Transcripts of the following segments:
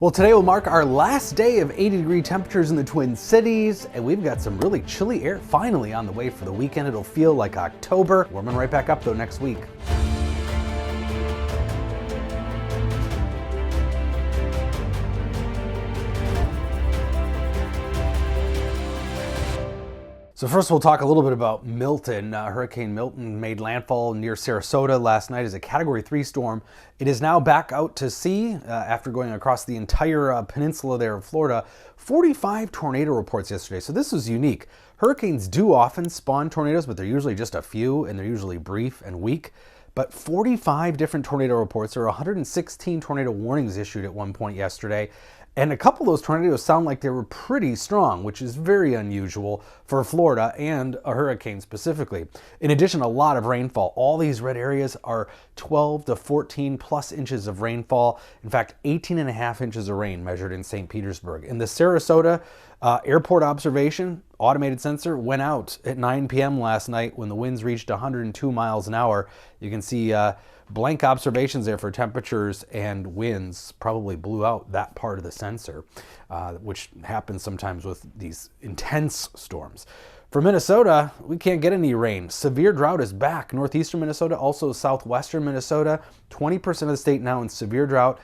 Well, today will mark our last day of 80-degree temperatures in the Twin Cities, and we've got some really chilly air finally on the way for the weekend. It'll feel like October. Warming right back up though next week. So first we'll talk a little bit about Milton. Hurricane Milton made landfall near Sarasota last night as a Category 3 storm. It is now back out to sea after going across the entire peninsula there of Florida. 45 tornado reports yesterday, so this was unique. Hurricanes do often spawn tornadoes, but they're usually just a few, and they're usually brief and weak. But 45 different tornado reports, or 116 tornado warnings issued at one point yesterday. And a couple of those tornadoes sound like they were pretty strong, which is very unusual for Florida and a hurricane specifically. In addition, a lot of rainfall. All these red areas are 12 to 14 plus inches of rainfall. In fact, 18 and a half inches of rain measured in St. Petersburg. In the Sarasota airport observation, automated sensor went out at 9 p.m. last night when the winds reached 102 miles an hour. You can see blank observations there for temperatures and winds probably blew out that part of the sensor, which happens sometimes with these intense storms. For Minnesota, we can't get any rain. Severe drought is back. Northeastern Minnesota, also southwestern Minnesota, 20% of the state now in severe drought.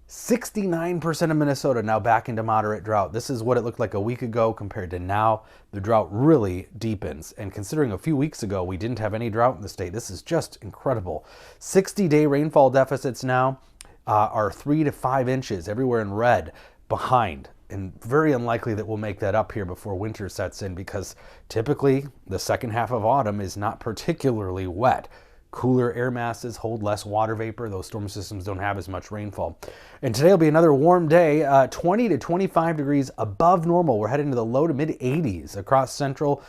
69% of Minnesota now back into moderate drought. This is what it looked like a week ago compared to now. The drought really deepens. And considering a few weeks ago we didn't have any drought in the state, this is just incredible. 60-day rainfall deficits now are 3 to 5 inches everywhere in red behind. And very unlikely that we'll make that up here before winter sets in, because typically the second half of autumn is not particularly wet. Cooler air masses hold less water vapor. Those storm systems don't have as much rainfall. And today will be another warm day, 20 to 25 degrees above normal. We're heading to the low to mid 80s across central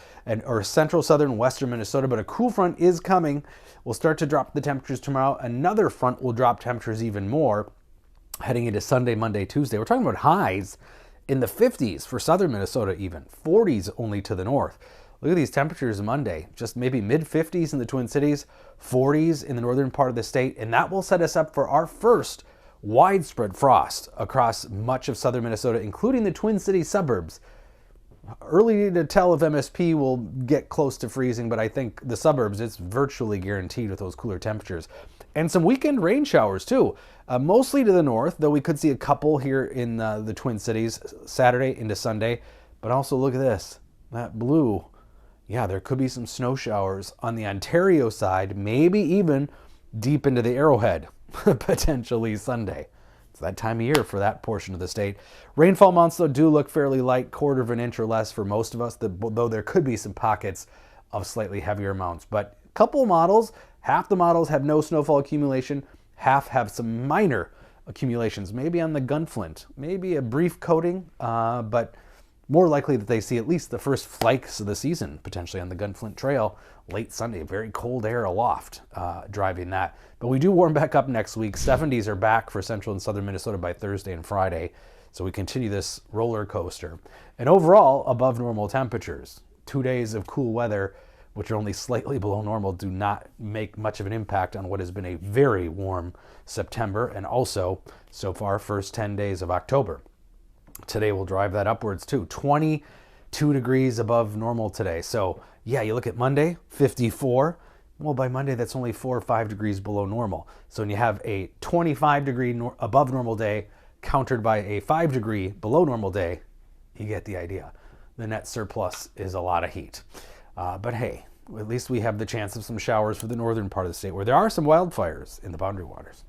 southern western Minnesota, but a cool front is coming. We'll start to drop the temperatures tomorrow. Another front will drop temperatures even more heading into Sunday, Monday, Tuesday. We're talking about highs in the 50s for southern Minnesota, even 40s only to the north. Look at these temperatures Monday, just maybe mid 50s in the Twin Cities, 40s in the northern part of the state, and that will set us up for our first widespread frost across much of southern Minnesota, including the Twin Cities suburbs. Early to tell if MSP will get close to freezing, but I think the suburbs, it's virtually guaranteed with those cooler temperatures. And some weekend rain showers too, mostly to the north, though we could see a couple here in the Twin Cities Saturday into Sunday. But also look at this, that blue. Yeah, there could be some snow showers on the Ontario side, maybe even deep into the Arrowhead, potentially Sunday. It's that time of year for that portion of the state. Rainfall amounts, though, do look fairly light, 1/4 of an inch or less for most of us, though there could be some pockets of slightly heavier amounts. But a couple models, half the models have no snowfall accumulation, half have some minor accumulations, maybe on the gunflint, maybe a brief coating, but more likely that they see at least the first flakes of the season, potentially on the Gunflint Trail late Sunday. Very cold air aloft driving that. But we do warm back up next week. 70s are back for central and southern Minnesota by Thursday and Friday. So we continue this roller coaster. And overall, above normal temperatures. 2 days of cool weather, which are only slightly below normal, do not make much of an impact on what has been a very warm September, and also, so far, first 10 days of October. Today will drive that upwards too. 22 degrees above normal today. So yeah, you look at Monday, 54. Well, by Monday, that's only 4 or 5 degrees below normal. So when you have a 25 degree above normal day countered by a 5 degree below normal day, you get the idea. The net surplus is a lot of heat. But hey, at least we have the chance of some showers for the northern part of the state where there are some wildfires in the Boundary Waters.